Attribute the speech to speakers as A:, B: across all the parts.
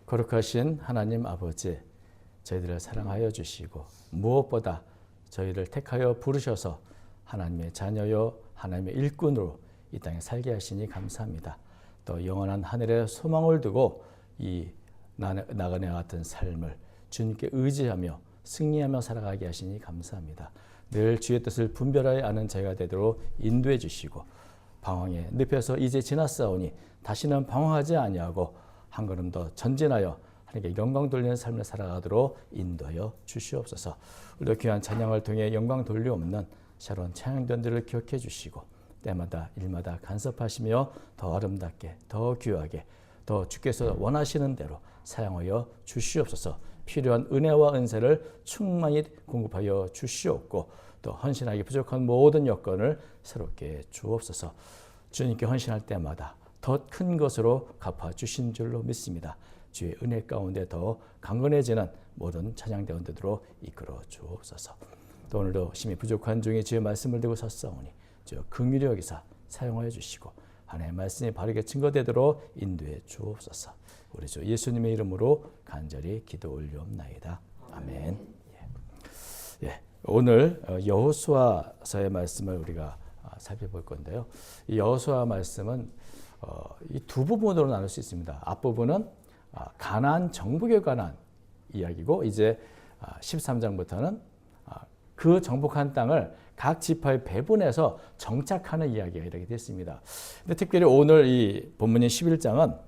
A: 거룩하신 하나님 아버지, 저희들을 사랑하여 주시고 무엇보다 저희를 택하여 부르셔서 하나님의 자녀요 하나님의 일꾼으로 이 땅에 살게 하시니 감사합니다. 또 영원한 하늘에 소망을 두고 이 나그네 같은 삶을 주님께 의지하며 승리하며 살아가게 하시니 감사합니다. 늘 주의 뜻을 분별하여 아는 저희가 되도록 인도해 주시고 방황의 늪에서 이제 지났사오니 다시는 방황하지 아니하고 한 걸음 더 전진하여 하나님께 영광 돌리는 삶을 살아가도록 인도하여 주시옵소서. 우리도 귀한 찬양을 통해 영광 돌리옵는 새로운 찬양단들을 기억해 주시고 때마다 일마다 간섭하시며 더 아름답게 더 귀하게 더 주께서 원하시는 대로 사용하여 주시옵소서. 필요한 은혜와 은혜를 충만히 공급하여 주시옵고 또 헌신하기 부족한 모든 여건을 새롭게 주옵소서. 주님께 헌신할 때마다 더 큰 것으로 갚아주신 줄로 믿습니다. 주의 은혜 가운데 더 강건해지는 모든 찬양대원들로 이끌어 주옵소서. 또 오늘도 심히 부족한 중에 주의 말씀을 들고 섰사오니 주 긍휼히 여기사 사용하여 주시고 하나님의 말씀이 바르게 증거되도록 인도해 주옵소서. 우리 주 예수님의 이름으로 간절히 기도 올리옵나이다. 아멘. 예, 오늘 여호수아서의 말씀을 우리가 살펴볼 건데요. 이 여호수아 말씀은 이 두 부분으로 나눌 수 있습니다. 앞부분은 가나안 정복에 관한 이야기고 이제 13장부터는 그 정복한 땅을 각 지파에 배분해서 정착하는 이야기가 이렇게 됐습니다. 근데 특별히 오늘 이 본문인 11장은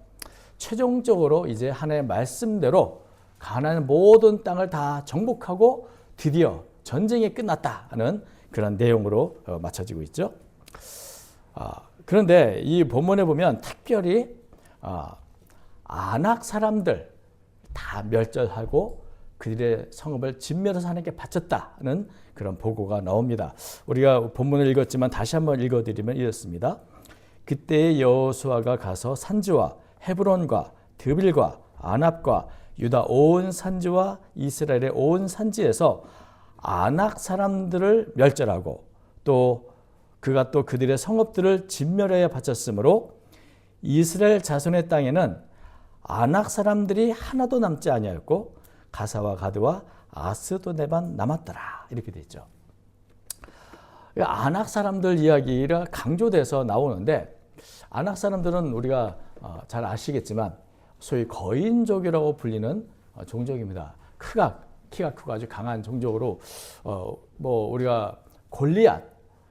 A: 최종적으로 이제 하나님의 말씀대로 가나안 모든 땅을 다 정복하고 드디어 전쟁이 끝났다 하는 그런 내용으로 맞춰지고 있죠. 그런데 이 본문에 보면 특별히 아낙 사람들 다 멸절하고 그들의 성읍을 진멸해서 하나님께 바쳤다는 그런 보고가 나옵니다. 우리가 본문을 읽었지만 다시 한번 읽어드리면 이렇습니다. 그때 여호수아가 가서 산지와 헤브론과 드빌과 아납과 유다 온 산지와 이스라엘의 온 산지에서 아낙 사람들을 멸절하고 또 그가 또 그들의 성읍들을 진멸하여 바쳤으므로 이스라엘 자손의 땅에는 아낙 사람들이 하나도 남지 아니하였고 가사와 가드와 아스도네만 남았더라. 이렇게 되어 있죠. 아낙 사람들 이야기가 강조돼서 나오는데 아낙 사람들은 우리가 잘 아시겠지만 소위 거인족이라고 불리는 종족입니다. 키가 크고 아주 강한 종족으로 뭐 우리가 골리앗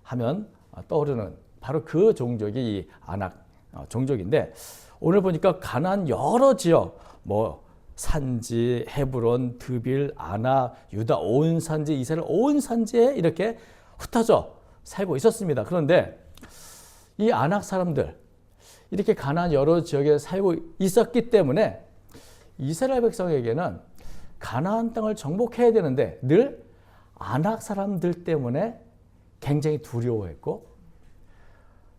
A: 하면 떠오르는 바로 그 종족이 이 아낙 종족인데 오늘 보니까 가나안 여러 지역 뭐 산지, 헤브론, 드빌, 아나, 유다 온 산지, 이스라엘 온 산지에 이렇게 흩어져 살고 있었습니다. 그런데 이 아낙 사람들 이렇게 가나안 여러 지역에 살고 있었기 때문에 이스라엘 백성에게는 가나안 땅을 정복해야 되는데 늘 아낙 사람들 때문에 굉장히 두려워했고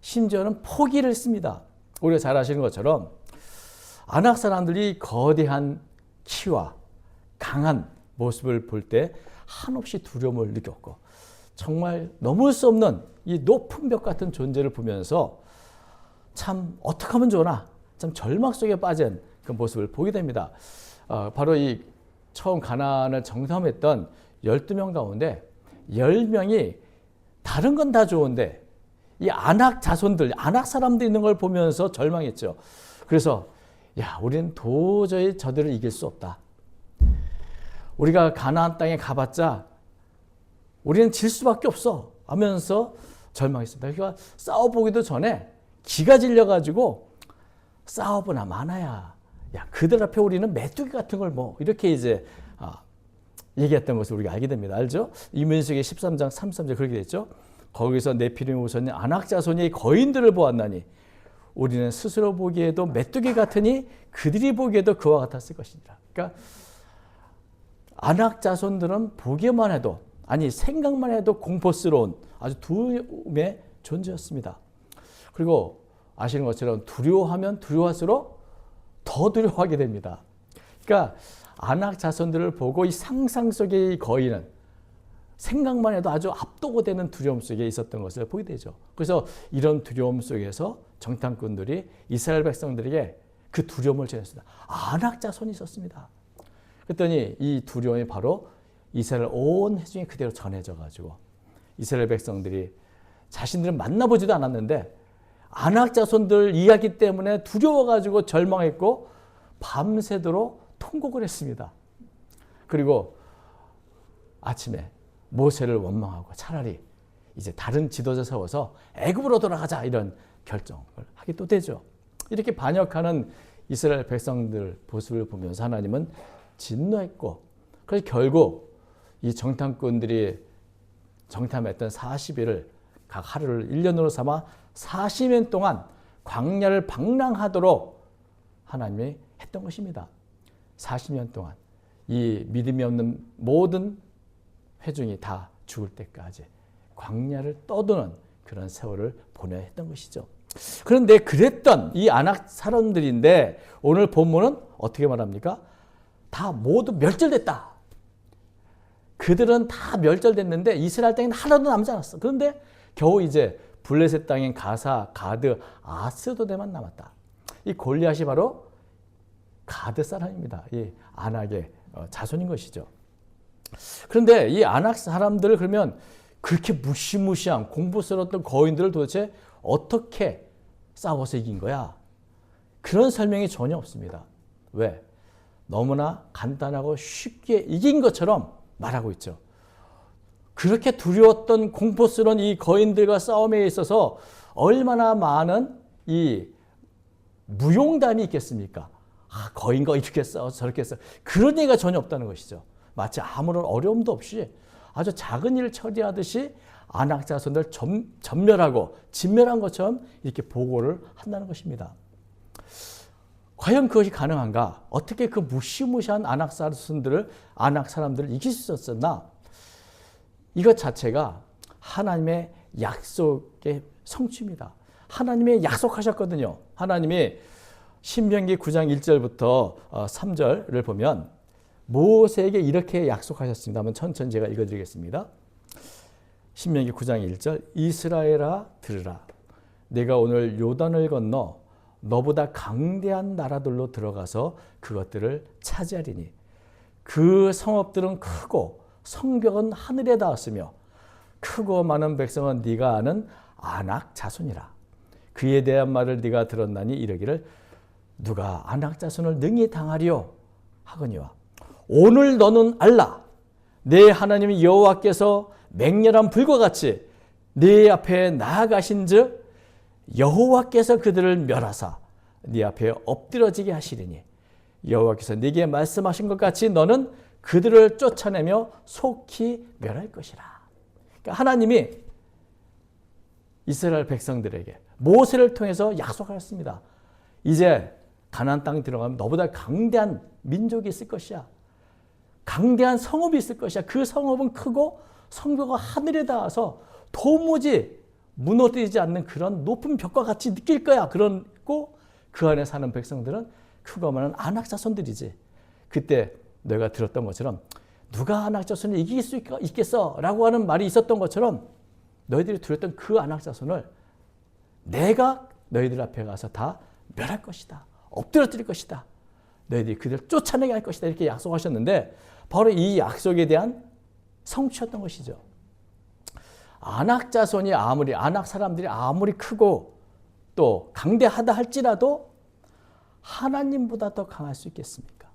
A: 심지어는 포기를 했습니다. 우리가 잘 아시는 것처럼 아낙 사람들이 거대한 키와 강한 모습을 볼 때 한없이 두려움을 느꼈고 정말 넘을 수 없는 이 높은 벽 같은 존재를 보면서 참 어떻게 하면 좋으나 참 절망 속에 빠진 그 모습을 보게 됩니다. 바로 이 처음 가나안을 정탐했던 12명 가운데 10명이 다른 건 다 좋은데 이 아낙 자손들, 아낙 사람들 있는 걸 보면서 절망했죠. 그래서 우리는 도저히 저들을 이길 수 없다. 우리가 가나안 땅에 가봤자 우리는 질 수밖에 없어 하면서 절망했습니다. 그러니까 싸워보기도 전에 기가 질려가지고 싸워보나 마나야. 그들 앞에 우리는 메뚜기 같은 걸 뭐 이렇게 이제 얘기했던 것을 우리가 알게 됩니다. 알죠? 이민수기 13장 33절 그렇게 됐죠. 거기서 네피림 우선이 아낙 자손이 거인들을 보았나니 우리는 스스로 보기에도 메뚜기 같으니 그들이 보기에도 그와 같았을 것이니라. 그러니까 아낙 자손들은 보기만 해도 아니 생각만 해도 공포스러운 아주 두려움의 존재였습니다. 그리고 아시는 것처럼 두려워하면 두려워할수록 더 두려워하게 됩니다. 그러니까 아낙 자손들을 보고 이 상상 속의 거인은 생각만 해도 아주 압도되는 두려움 속에 있었던 것을 보게 되죠. 그래서 이런 두려움 속에서 정탐꾼들이 이스라엘 백성들에게 그 두려움을 전했습니다. 안악 자손이 있었습니다. 그랬더니 이 두려움이 바로 이스라엘 온 회중에 그대로 전해져 가지고 이스라엘 백성들이 자신들은 만나보지도 않았는데 안악 자손들 이야기 때문에 두려워 가지고 절망했고 밤새도록 통곡을 했습니다. 그리고 아침에 모세를 원망하고 차라리 이제 다른 지도자 세워서 애굽으로 돌아가자 이런 결정을 하게 또 되죠. 이렇게 반역하는 이스라엘 백성들 모습을 보면서 하나님은 진노했고 그래서 결국 이 정탐꾼들이 정탐했던 40일을 각 하루를 1년으로 삼아 40년 동안 광야를 방랑하도록 하나님이 했던 것입니다. 40년 동안 이 믿음이 없는 모든 회중이 다 죽을 때까지 광야를 떠도는 그런 세월을 보내야 했던 것이죠. 그런데 그랬던 이 아낙 사람들인데 오늘 본문은 어떻게 말합니까? 다 모두 멸절됐다. 그들은 다 멸절됐는데 이스라엘 땅에는 하나도 남지 않았어. 그런데 겨우 이제 블레셋 땅인 가사, 가드, 아스도데만 남았다. 이 골리앗이 바로 가드 사람입니다. 이 아낙의 자손인 것이죠. 그런데 이 아낙 사람들을 그러면 그렇게 무시무시한 공부스러웠던 거인들을 도대체 어떻게 싸워서 이긴 거야? 그런 설명이 전혀 없습니다. 왜? 너무나 간단하고 쉽게 이긴 것처럼 말하고 있죠. 그렇게 두려웠던 공포스러운 이 거인들과 싸움에 있어서 얼마나 많은 이 무용담이 있겠습니까? 아, 거인과 이렇게 싸워 저렇게 싸워. 그런 얘기가 전혀 없다는 것이죠. 마치 아무런 어려움도 없이 아주 작은 일을 처리하듯이 아낙 자손들 전멸하고 진멸한 것처럼 이렇게 보고를 한다는 것입니다. 과연 그것이 가능한가? 어떻게 그 무시무시한 아낙 사람들을 이길 수 있었나? 이것 자체가 하나님의 약속의 성취입니다. 하나님이 약속하셨거든요. 하나님이 신명기 9장 1절부터 3절을 보면 모세에게 이렇게 약속하셨습니다. 한번 천천히 제가 읽어드리겠습니다. 신명기 9장 1절 이스라엘아 들으라. 내가 오늘 요단을 건너 너보다 강대한 나라들로 들어가서 그것들을 차지하리니 그 성읍들은 크고 성벽은 하늘에 닿았으며 크고 많은 백성은 네가 아는 아낙 자손이라. 그에 대한 말을 네가 들었나니 이르기를 누가 아낙 자손을 능히 당하리요 하거니와 오늘 너는 알라. 내 하나님 여호와께서 맹렬한 불과 같이 네 앞에 나아가신즉 여호와께서 그들을 멸하사 네 앞에 엎드러지게 하시리니 여호와께서 네게 말씀하신 것 같이 너는 그들을 쫓아내며 속히 멸할 것이라. 그러니까 하나님이 이스라엘 백성들에게 모세를 통해서 약속하셨습니다. 이제 가나안 땅에 들어가면 너보다 강대한 민족이 있을 것이야. 강대한 성읍이 있을 것이야. 그 성읍은 크고 성벽은 하늘에 닿아서 도무지 무너뜨리지 않는 그런 높은 벽과 같이 느낄 거야. 그러고 그 안에 사는 백성들은 크고 많은 아낙 자손들이지. 그때 내가 들었던 것처럼 누가 아낙 자손을 이길 수 있겠어? 라고 하는 말이 있었던 것처럼 너희들이 두렸던 그 아낙 자손을 내가 너희들 앞에 가서 다 멸할 것이다. 엎드러뜨릴 것이다. 너희들이 그들을 쫓아내게 할 것이다. 이렇게 약속하셨는데 바로 이 약속에 대한 성취였던 것이죠. 아낙 자손이 아낙 사람들이 아무리 크고 또 강대하다 할지라도 하나님보다 더 강할 수 있겠습니까?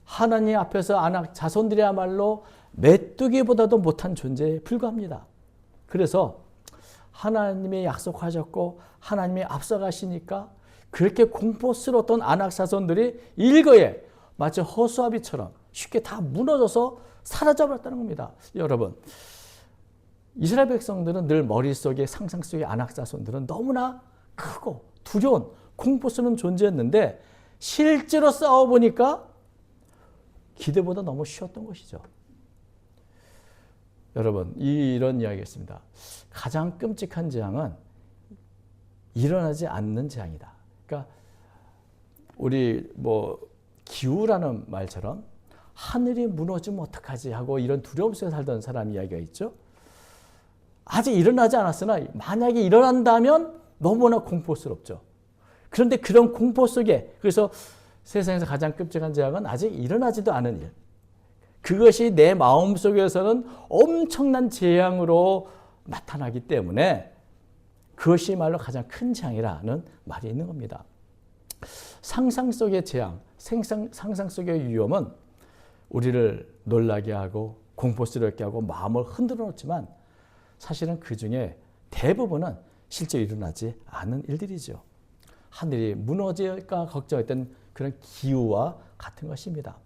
A: 하나님 앞에서 아낙 자손들이야말로 메뚜기보다도 못한 존재에 불과합니다. 그래서 하나님이 약속하셨고 하나님이 앞서가시니까 그렇게 공포스러웠던 아낙 자손들이 일거에 마치 허수아비처럼 쉽게 다 무너져서 사라져버렸다는 겁니다. 여러분, 이스라엘 백성들은 늘 머릿속에 상상 속의 아낙 자손들은 너무나 크고 두려운 공포스러운 존재였는데 실제로 싸워보니까 기대보다 너무 쉬웠던 것이죠. 여러분, 이런 이야기가 있습니다. 가장 끔찍한 재앙은 일어나지 않는 재앙이다. 그러니까 우리 기후라는 말처럼 하늘이 무너지면 어떡하지 하고 이런 두려움 속에 살던 사람 이야기가 있죠. 아직 일어나지 않았으나 만약에 일어난다면 너무나 공포스럽죠. 그런데 그런 공포 속에, 그래서 세상에서 가장 끔찍한 재앙은 아직 일어나지도 않은 일. 그것이 내 마음 속에서는 엄청난 재앙으로 나타나기 때문에 그것이말로 가장 큰 재앙이라는 말이 있는 겁니다. 상상 속의 재앙, 상상 속의 위험은 우리를 놀라게 하고 공포스럽게 하고 마음을 흔들어 놓지만 사실은 그 중에 대부분은 실제 일어나지 않은 일들이죠. 하늘이 무너질까 걱정했던 그런 기후와 같은 것입니다.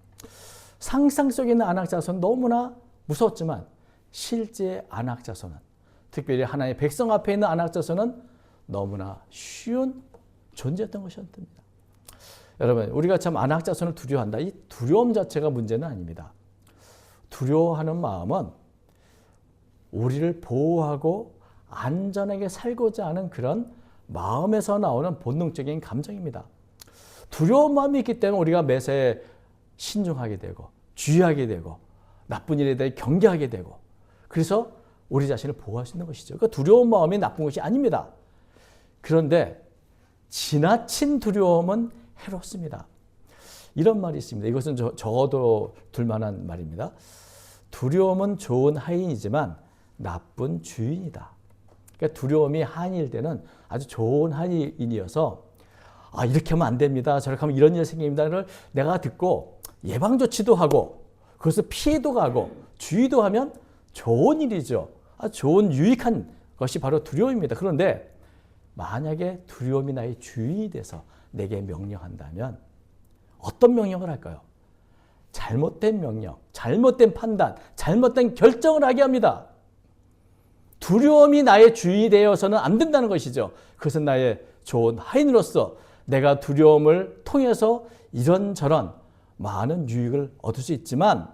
A: 상상 속에 있는 안악자손은 너무나 무서웠지만 실제 안악자손은, 특별히 하나님의 백성 앞에 있는 안악자손은 너무나 쉬운 존재였던 것이었습니다. 여러분, 우리가 참 안악자손을 두려워한다. 이 두려움 자체가 문제는 아닙니다. 두려워하는 마음은 우리를 보호하고 안전하게 살고자 하는 그런 마음에서 나오는 본능적인 감정입니다. 두려운 마음이 있기 때문에 우리가 매사에 신중하게 되고 주의하게 되고 나쁜 일에 대해 경계하게 되고 그래서 우리 자신을 보호할 수 있는 것이죠. 그 두려운 마음이 나쁜 것이 아닙니다. 그런데 지나친 두려움은 해롭습니다. 이런 말이 있습니다. 이것은 적어도 둘만한 말입니다. 두려움은 좋은 하인이지만 나쁜 주인이다. 그러니까 두려움이 하인일 때는 아주 좋은 하인이어서 이렇게 하면 안 됩니다. 저렇게 하면 이런 일 생깁니다를 내가 듣고 예방 조치도 하고 그것을 피해도 가고 주의도 하면 좋은 일이죠. 좋은 유익한 것이 바로 두려움입니다. 그런데 만약에 두려움이 나의 주인이 돼서 내게 명령한다면 어떤 명령을 할까요? 잘못된 명령, 잘못된 판단, 잘못된 결정을 하게 합니다. 두려움이 나의 주인이 되어서는 안 된다는 것이죠. 그것은 나의 좋은 하인으로서 내가 두려움을 통해서 이런저런 많은 유익을 얻을 수 있지만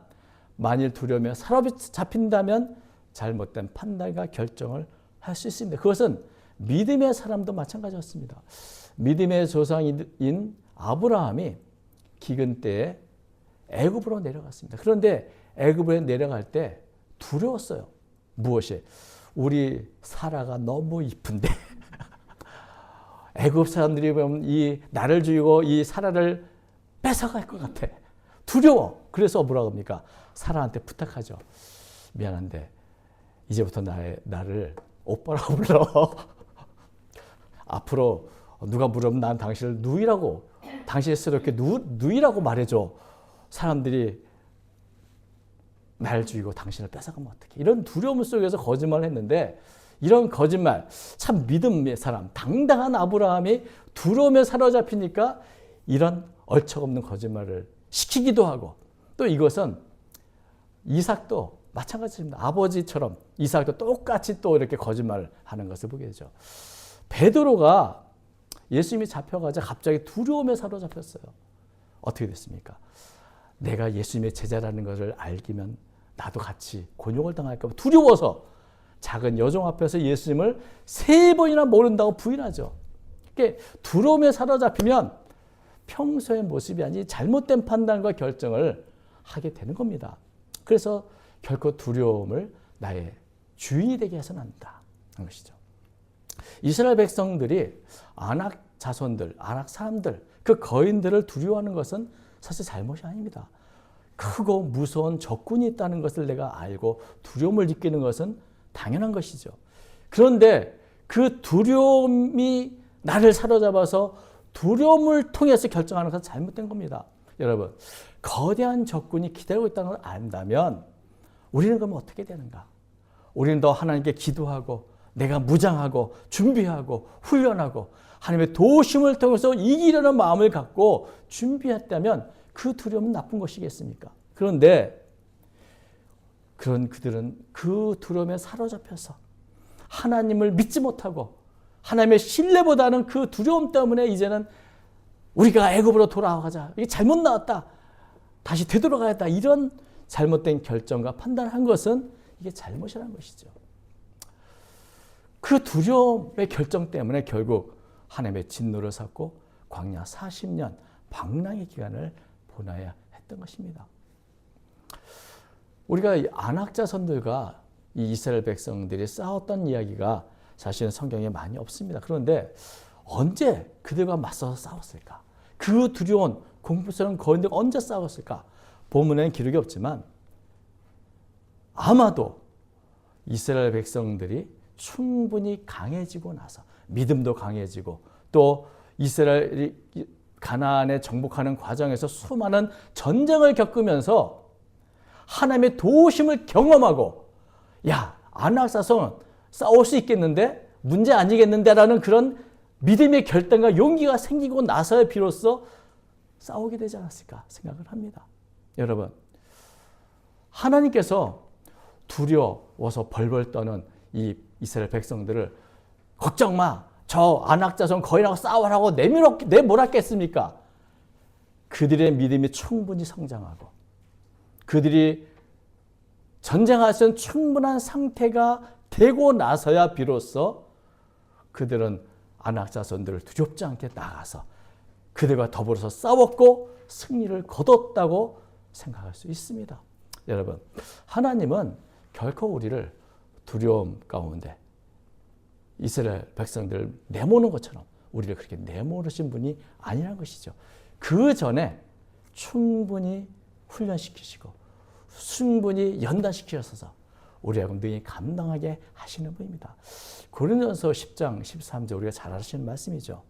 A: 만일 두려움에 사로잡힌다면 잘못된 판단과 결정을 할 수 있습니다. 그것은 믿음의 사람도 마찬가지였습니다. 믿음의 조상인 아브라함이 기근 때에 애굽으로 내려갔습니다. 그런데 애굽에 내려갈 때 두려웠어요. 무엇이? 우리 사라가 너무 이쁜데 애굽 사람들이 보면 이 나를 죽이고 이 사라를 뺏어갈 것 같아. 두려워. 그래서 뭐라고 합니까? 사라한테 부탁하죠. 미안한데 이제부터 나를 오빠라고 불러. 앞으로 누가 물으면 난 당신을 누이라고, 당신스럽게 누이라고 말해줘. 사람들이 날 죽이고 당신을 뺏어가면 어떡해. 이런 두려움 속에서 거짓말을 했는데 이런 거짓말, 참 믿음의 사람, 당당한 아브라함이 두려움에 사로잡히니까 이런 얼척없는 거짓말을 시키기도 하고 또 이것은 이삭도 마찬가지입니다. 아버지처럼 이삭도 똑같이 또 이렇게 거짓말을 하는 것을 보게 되죠. 베드로가 예수님이 잡혀가자 갑자기 두려움에 사로잡혔어요. 어떻게 됐습니까? 내가 예수님의 제자라는 것을 알기면 나도 같이 곤욕을 당할까 봐 두려워서 작은 여종 앞에서 예수님을 3번이나 모른다고 부인하죠. 그러니까 두려움에 사로잡히면 평소의 모습이 아닌 잘못된 판단과 결정을 하게 되는 겁니다. 그래서 결코 두려움을 나의 주인이 되게 해서는 안 된다는 것이죠. 이스라엘 백성들이 아낙 자손들, 아낙 사람들, 그 거인들을 두려워하는 것은 사실 잘못이 아닙니다. 크고 무서운 적군이 있다는 것을 내가 알고 두려움을 느끼는 것은 당연한 것이죠. 그런데 그 두려움이 나를 사로잡아서 두려움을 통해서 결정하는 것은 잘못된 겁니다. 여러분, 거대한 적군이 기다리고 있다는 걸 안다면 우리는 그러면 어떻게 되는가? 우리는 더 하나님께 기도하고 내가 무장하고 준비하고 훈련하고 하나님의 도우심을 통해서 이기려는 마음을 갖고 준비했다면 그 두려움은 나쁜 것이겠습니까? 그런데 그들은 그 두려움에 사로잡혀서 하나님을 믿지 못하고 하나님의 신뢰보다는 그 두려움 때문에 이제는 우리가 애굽으로 돌아가자. 이게 잘못 나왔다. 다시 되돌아가야겠다. 이런 잘못된 결정과 판단을 한 것은 이게 잘못이라는 것이죠. 그 두려움의 결정 때문에 결국 하나님의 진노를 샀고 광야 40년 방랑의 기간을 보내야 했던 것입니다. 우리가 아낙 자손들과 이 이스라엘 백성들이 싸웠던 이야기가 사실은 성경에 많이 없습니다. 그런데 언제 그들과 맞서서 싸웠을까? 그 두려운 공포스러운 거인들과 언제 싸웠을까? 본문에는 기록이 없지만 아마도 이스라엘 백성들이 충분히 강해지고 나서 믿음도 강해지고 또 이스라엘이 가나안에 정복하는 과정에서 수많은 전쟁을 겪으면서 하나님의 도우심을 경험하고 야, 안악사성은 싸울 수 있겠는데? 문제 아니겠는데? 라는 그런 믿음의 결단과 용기가 생기고 나서야 비로소 싸우게 되지 않았을까 생각을 합니다. 여러분, 하나님께서 두려워서 벌벌 떠는 이 이스라엘 백성들을 걱정 마, 저 안악자손 거인하고 싸우라고 내몰았겠습니까? 그들의 믿음이 충분히 성장하고 그들이 전쟁할 수 있는 충분한 상태가 되고 나서야 비로소 그들은 안악자손들을 두렵지 않게 나가서 그들과 더불어서 싸웠고 승리를 거뒀다고 생각할 수 있습니다. 여러분, 하나님은 결코 우리를 두려움 가운데 이스라엘 백성들을 내모는 것처럼 우리를 그렇게 내모르신 분이 아니라는 것이죠. 그 전에 충분히 훈련시키시고 충분히 연단시키셔서 우리하고 능히 감당하게 하시는 분입니다. 고린도전서 10장 13절 우리가 잘 아시는 말씀이죠.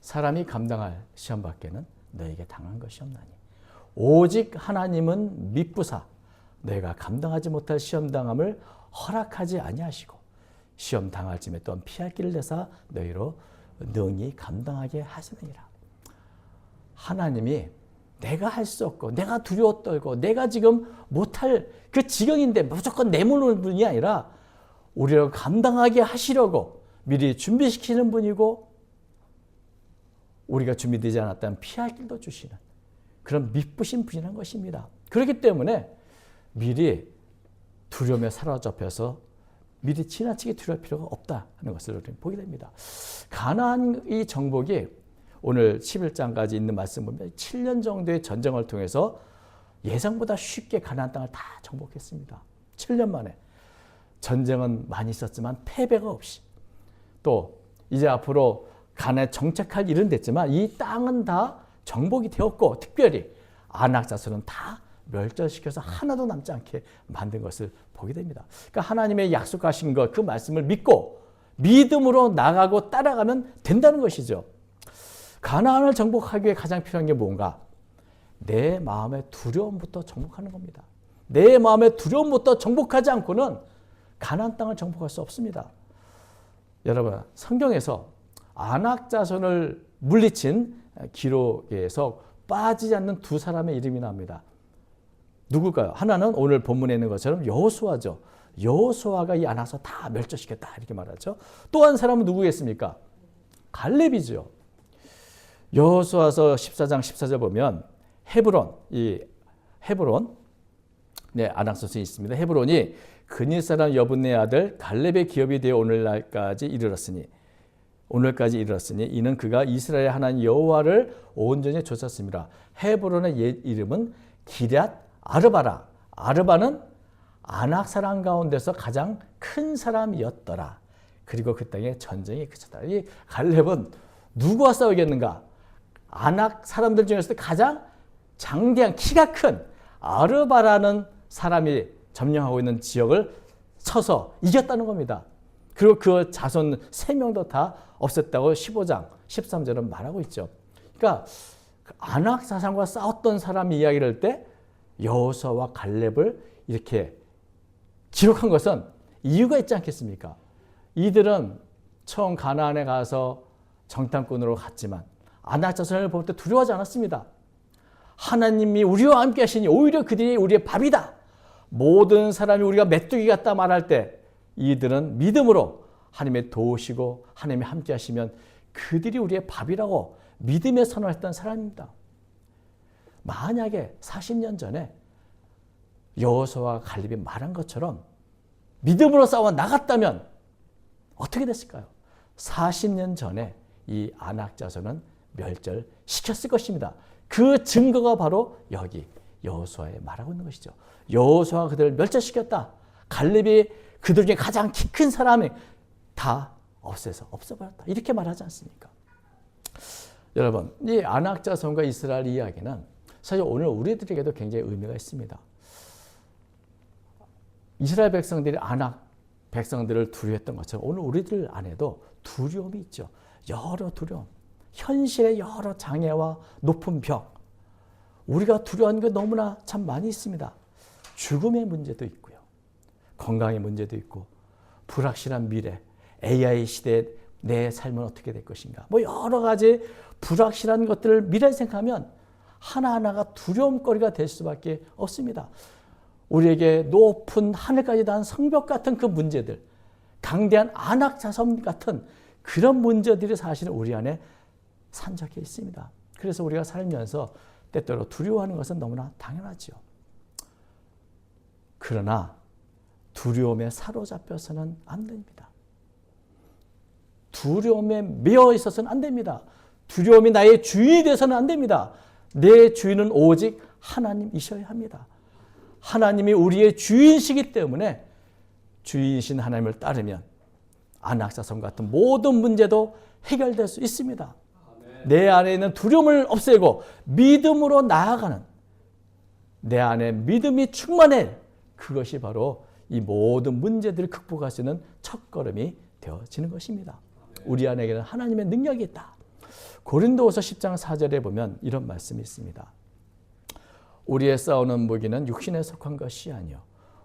A: 사람이 감당할 시험 밖에는 너에게 당한 것이 없나니 오직 하나님은 미쁘사 너희가 감당하지 못할 시험 당함을 허락하지 아니하시고 시험 당할 쯤에 또한 피할 길을 내사 너희로 능히 감당하게 하시느니라. 하나님이 내가 할 수 없고 내가 두려워 떨고 내가 지금 못할 그 지경인데 무조건 내모는 분이 아니라 우리를 감당하게 하시려고 미리 준비시키는 분이고 우리가 준비되지 않았다면 피할 길도 주시는 그런 미쁘신 분이라는 것입니다. 그렇기 때문에 미리 두려움에 사로잡혀서 미리 지나치게 두려울 필요가 없다는 것을 우리는 보게 됩니다. 가나안의 정복이 오늘 11장까지 있는 말씀 보면 7년 정도의 전쟁을 통해서 예상보다 쉽게 가나안 땅을 다 정복했습니다. 7년 만에. 전쟁은 많이 있었지만 패배가 없이 또 이제 앞으로 가나안에 정착할 일은 됐지만 이 땅은 다 정복이 되었고 특별히 안악자손은 다 멸절시켜서 하나도 남지 않게 만든 것을 보게 됩니다. 그러니까 하나님의 약속하신 것, 그 말씀을 믿고 믿음으로 나가고 따라가면 된다는 것이죠. 가나안을 정복하기 위해 가장 필요한 게 뭔가? 내 마음의 두려움부터 정복하는 겁니다. 내 마음의 두려움부터 정복하지 않고는 가나안 땅을 정복할 수 없습니다. 여러분, 성경에서 안악자손을 물리친 기록에서 빠지지 않는 두 사람의 이름이 나옵니다. 누굴까요? 하나는 오늘 본문에 있는 것처럼 여호수아죠. 여호수아가 이 안악자손 다 멸절시켰다 이렇게 말하죠. 또 한 사람은 누구겠습니까? 갈렙이죠. 여호수아서 14장 14절 보면 헤브론, 안악자손이 있습니다. 헤브론이 그니 사람 여분네 아들 갈렙의 기업이 되어 오늘까지 이르렀으니 이는 그가 이스라엘 하나님 여호와를 온전히 좇았습니다. 헤브론의 옛 이름은 기럇 아르바라. 아르바는 아낙 사람 가운데서 가장 큰 사람이었더라. 그리고 그 땅에 전쟁이 그쳤다. 이 갈렙은 누구와 싸우겠는가? 아낙 사람들 중에서도 가장 장대한 키가 큰 아르바라는 사람이 점령하고 있는 지역을 쳐서 이겼다는 겁니다. 그리고 그 자손 3명도 다 없앴다고 15장 13절은 말하고 있죠. 그러니까 아낙 사상과 싸웠던 사람 이야기를 할 때 여호수아와 갈렙을 이렇게 기록한 것은 이유가 있지 않겠습니까? 이들은 처음 가나안에 가서 정탐꾼으로 갔지만 아낙 자손을 볼 때 두려워하지 않았습니다. 하나님이 우리와 함께 하시니 오히려 그들이 우리의 밥이다. 모든 사람이 우리가 메뚜기 같다 말할 때 이들은 믿음으로 하나님의 도우시고 하나님이 함께 하시면 그들이 우리의 밥이라고 믿음에 선언했던 사람입니다. 만약에 40년 전에 여호수아와 갈렙이 말한 것처럼 믿음으로 싸워 나갔다면 어떻게 됐을까요? 40년 전에 이 아낙 자손은 멸절시켰을 것입니다. 그 증거가 바로 여기 여호수아에 말하고 있는 것이죠. 여호수아가 그들을 멸절시켰다. 갈렙이 그들 중에 가장 키 큰 사람이 다 없애버렸다. 이렇게 말하지 않습니까? 여러분, 이 아낙 자손과 이스라엘 이야기는 사실 오늘 우리들에게도 굉장히 의미가 있습니다. 이스라엘 백성들이 아낙 백성들을 두려워했던 것처럼 오늘 우리들 안에도 두려움이 있죠. 여러 두려움, 현실의 여러 장애와 높은 벽, 우리가 두려워하는 게 너무나 참 많이 있습니다. 죽음의 문제도 있고요. 건강의 문제도 있고, 불확실한 미래, AI 시대에 내 삶은 어떻게 될 것인가. 뭐 여러 가지 불확실한 것들을 미래 생각하면 하나하나가 두려움거리가 될 수밖에 없습니다. 우리에게 높은 하늘까지 닿은 성벽 같은 그 문제들, 강대한 아낙 자손 같은 그런 문제들이 사실은 우리 안에 산적해 있습니다. 그래서 우리가 살면서 때때로 두려워하는 것은 너무나 당연하죠. 그러나 두려움에 사로잡혀서는 안 됩니다. 두려움에 매여 있어서는 안 됩니다. 두려움이 나의 주인이 되어서는 안 됩니다. 내 주인은 오직 하나님이셔야 합니다. 하나님이 우리의 주인이시기 때문에 주인이신 하나님을 따르면 아낙 자손 같은 모든 문제도 해결될 수 있습니다. 내 안에 있는 두려움을 없애고 믿음으로 나아가는, 내 안에 믿음이 충만해, 그것이 바로 이 모든 문제들을 극복할 수 있는 첫걸음이 되어지는 것입니다. 우리 안에게는 하나님의 능력이 있다. 고린도후서 10장 4절에 보면 이런 말씀이 있습니다. 우리의 싸우는 무기는 육신에 속한 것이 아니요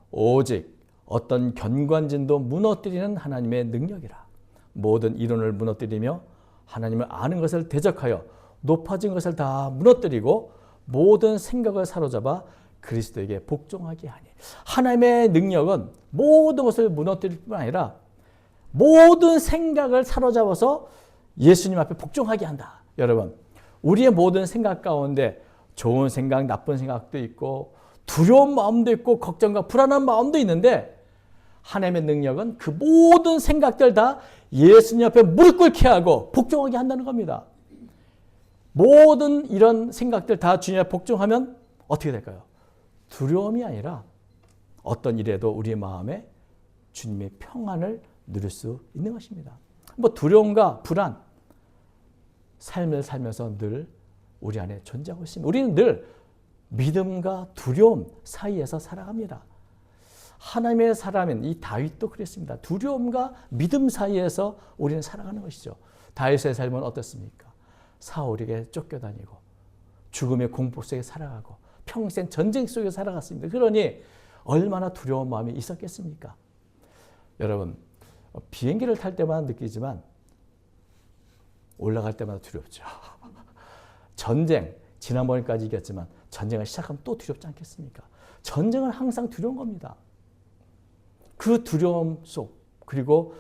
A: 오직 어떤 견관진도 무너뜨리는 하나님의 능력이라. 모든 이론을 무너뜨리며 하나님을 아는 것을 대적하여 높아진 것을 다 무너뜨리고 모든 생각을 사로잡아 그리스도에게 복종하게 하니. 하나님의 능력은 모든 것을 무너뜨릴 뿐 아니라 모든 생각을 사로잡아서 예수님 앞에 복종하게 한다. 여러분, 우리의 모든 생각 가운데 좋은 생각, 나쁜 생각도 있고 두려운 마음도 있고 걱정과 불안한 마음도 있는데 하나님의 능력은 그 모든 생각들 다 예수님 앞에 무릎 꿇게 하고 복종하게 한다는 겁니다. 모든 이런 생각들 다 주님 앞에 복종하면 어떻게 될까요? 두려움이 아니라 어떤 일에도 우리의 마음에 주님의 평안을 누릴 수 있는 것입니다. 뭐 두려움과 불안, 삶을 살면서 늘 우리 안에 존재하고 있습니다. 우리는 늘 믿음과 두려움 사이에서 살아갑니다. 하나님의 사람인 이 다윗도 그랬습니다. 두려움과 믿음 사이에서 우리는 살아가는 것이죠. 다윗의 삶은 어떻습니까? 사울에게 쫓겨다니고 죽음의 공포 속에 살아가고 평생 전쟁 속에 살아갔습니다. 그러니 얼마나 두려운 마음이 있었겠습니까? 여러분, 비행기를 탈 때마다 느끼지만 올라갈 때마다 두렵죠. 전쟁, 지난번까지 이겼지만 전쟁을 시작하면 또 두렵지 않겠습니까? 전쟁은 항상 두려운 겁니다. 그 두려움 속, 그리고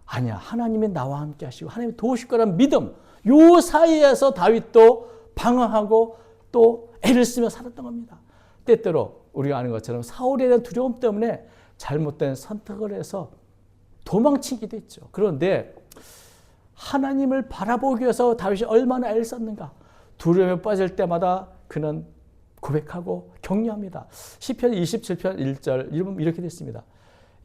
A: 아니야, 하나님이 나와 함께 하시고 하나님이 도우실 거란 믿음, 요 사이에서 다윗도 방황하고 또 애를 쓰며 살았던 겁니다. 때때로 우리가 아는 것처럼 사울에 대한 두려움 때문에 잘못된 선택을 해서 도망치기도 했죠. 그런데 하나님을 바라보기 위해서 다윗이 얼마나 애를 썼는가. 두려움에 빠질 때마다 그는 고백하고 격려합니다. 시편 27편 1절 이렇게 됐습니다.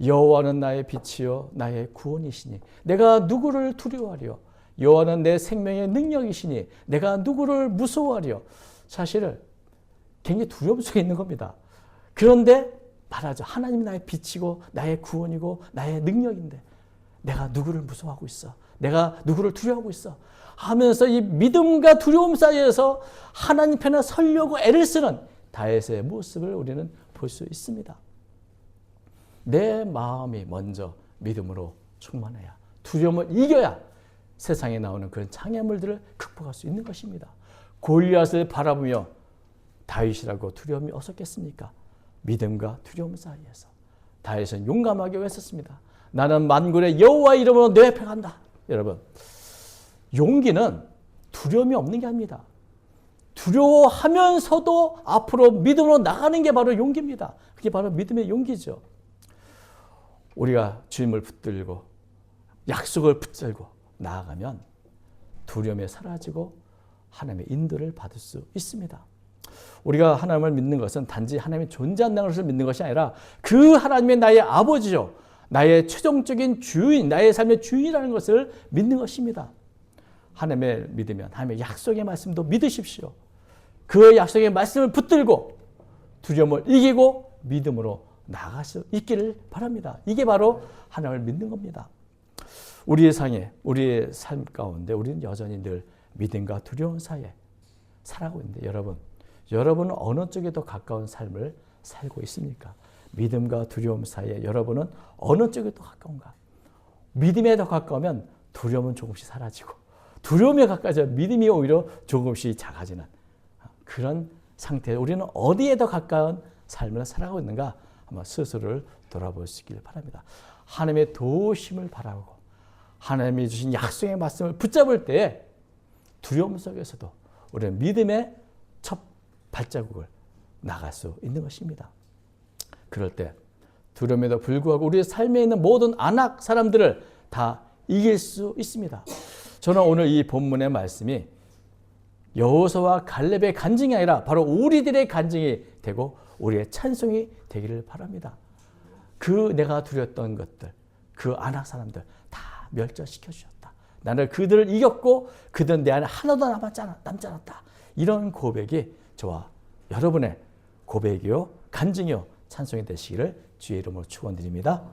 A: 여호와는 나의 빛이요 나의 구원이시니 내가 누구를 두려워하리요. 여호와는 내 생명의 능력이시니 내가 누구를 무서워하리요. 사실은 굉장히 두려움 속에 있는 겁니다. 그런데 말하죠. 하나님이 나의 빛이고 나의 구원이고 나의 능력인데 내가 누구를 무서워하고 있어. 내가 누구를 두려워하고 있어. 하면서 이 믿음과 두려움 사이에서 하나님 편에 서려고 애를 쓰는 다윗의 모습을 우리는 볼 수 있습니다. 내 마음이 먼저 믿음으로 충만해야, 두려움을 이겨야 세상에 나오는 그런 장애물들을 극복할 수 있는 것입니다. 골리앗을 바라보며 다윗이라고 두려움이 없었겠습니까? 믿음과 두려움 사이에서 다윗은 용감하게 외쳤습니다. 나는 만군의 여호와 이름으로 내 앞에 간다. 여러분, 용기는 두려움이 없는 게 아닙니다. 두려워하면서도 앞으로 믿음으로 나가는 게 바로 용기입니다. 그게 바로 믿음의 용기죠. 우리가 주님을 붙들고 약속을 붙들고 나아가면 두려움이 사라지고 하나님의 인도를 받을 수 있습니다. 우리가 하나님을 믿는 것은 단지 하나님이 존재한다는 것을 믿는 것이 아니라 그 하나님이 나의 아버지요, 나의 최종적인 주인, 나의 삶의 주인이라는 것을 믿는 것입니다. 하나님을 믿으면 하나님의 약속의 말씀도 믿으십시오. 그 약속의 말씀을 붙들고 두려움을 이기고 믿음으로 나아갈 수 있기를 바랍니다. 이게 바로 하나님을 믿는 겁니다. 우리의 삶 가운데 우리는 여전히 늘 믿음과 두려움 사이에 살아가고 있는데 여러분은 어느 쪽에 더 가까운 삶을 살고 있습니까? 믿음과 두려움 사이에 여러분은 어느 쪽에 더 가까운가? 믿음에 더 가까우면 두려움은 조금씩 사라지고 두려움에 가까워져 믿음이 오히려 조금씩 작아지는 그런 상태에 우리는 어디에 더 가까운 삶을 살아가고 있는가? 한번 스스로를 돌아볼 수 있기를 바랍니다. 하나님의 도우심을 바라고 하나님이 주신 약속의 말씀을 붙잡을 때에 두려움 속에서도 우리는 믿음의 첫 발자국을 나갈 수 있는 것입니다. 그럴 때 두려움에도 불구하고 우리의 삶에 있는 모든 안악 사람들을 다 이길 수 있습니다. 저는 오늘 이 본문의 말씀이 여호수아와 갈렙의 간증이 아니라 바로 우리들의 간증이 되고 우리의 찬송이 되기를 바랍니다. 그 내가 두렸던 것들, 그 안악 사람들 다 멸절시켜 주셨다. 나는 그들을 이겼고 그들은 내 안에 하나도 남지 않았다. 이런 고백이 저와 여러분의 고백이요, 간증이요, 찬송이 되시기를 주의 이름으로 축원드립니다.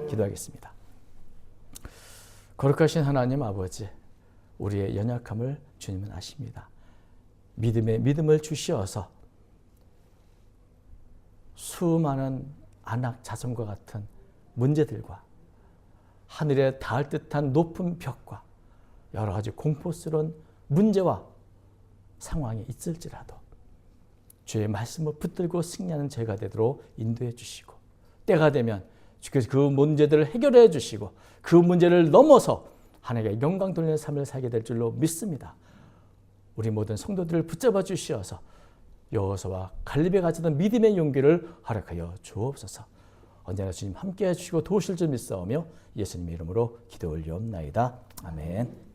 A: 기도하겠습니다. 거룩하신 하나님 아버지, 우리의 연약함을 주님은 아십니다. 믿음을 주시어서 수많은 안악 자손과 같은 문제들과 하늘에 닿을 듯한 높은 벽과 여러 가지 공포스러운 문제와 상황이 있을지라도 주의 말씀을 붙들고 승리하는 제가 되도록 인도해 주시고 때가 되면 주께서 그 문제들을 해결해 주시고 그 문제를 넘어서 하나님께 영광 돌리는 삶을 살게 될 줄로 믿습니다. 우리 모든 성도들을 붙잡아 주시어서 여호수아와 갈렙에 가지던 믿음의 용기를 허락하여 주옵소서. 언제나 주님 함께해 주시고 도우실 줄 믿사오며 예수님의 이름으로 기도 올리옵나이다. 아멘.